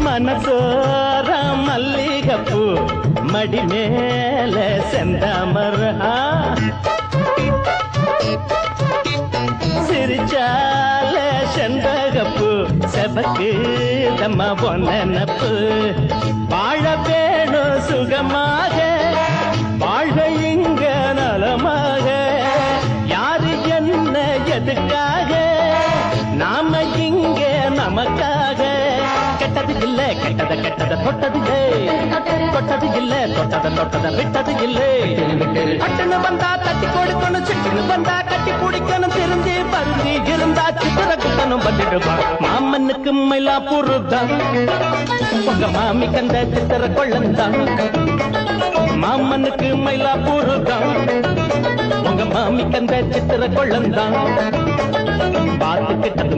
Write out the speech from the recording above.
மனசோர மல்லிகப்பூ மடி மேல செந்தாமர சிரிச்சால செண்பகப்பூ செபக்கு தம்மா பொன்னப்பு வாழ வேணும் சுகமாக வாழ்க இங்க நலமாக யாரு என்ன எதுக்காக நாம இங்க நமக்காக கெட்டது இல்ல கெட்டத கெட்டத தொட்டது தொட்டது இல்ல தொட்டத விட்டது இல்ல கட்டுன்னு வந்தா தட்டி கொடுக்கணும் சிட்டுன்னு வந்தா கட்டி பிடிக்கணும் திருந்தி பருந்தி இருந்தா சித்திர குத்தனும் பண்ணிடுவான் மாமனுக்கு மயிலாப்பூர் தான் உங்க மாமி கந்த சித்திர கொள்ளந்தான் மாமனுக்கு மயிலாப்பூர் தான் உங்க மாமி கந்த சித்திர கொள்ளந்தான் பார்த்து கிட்டது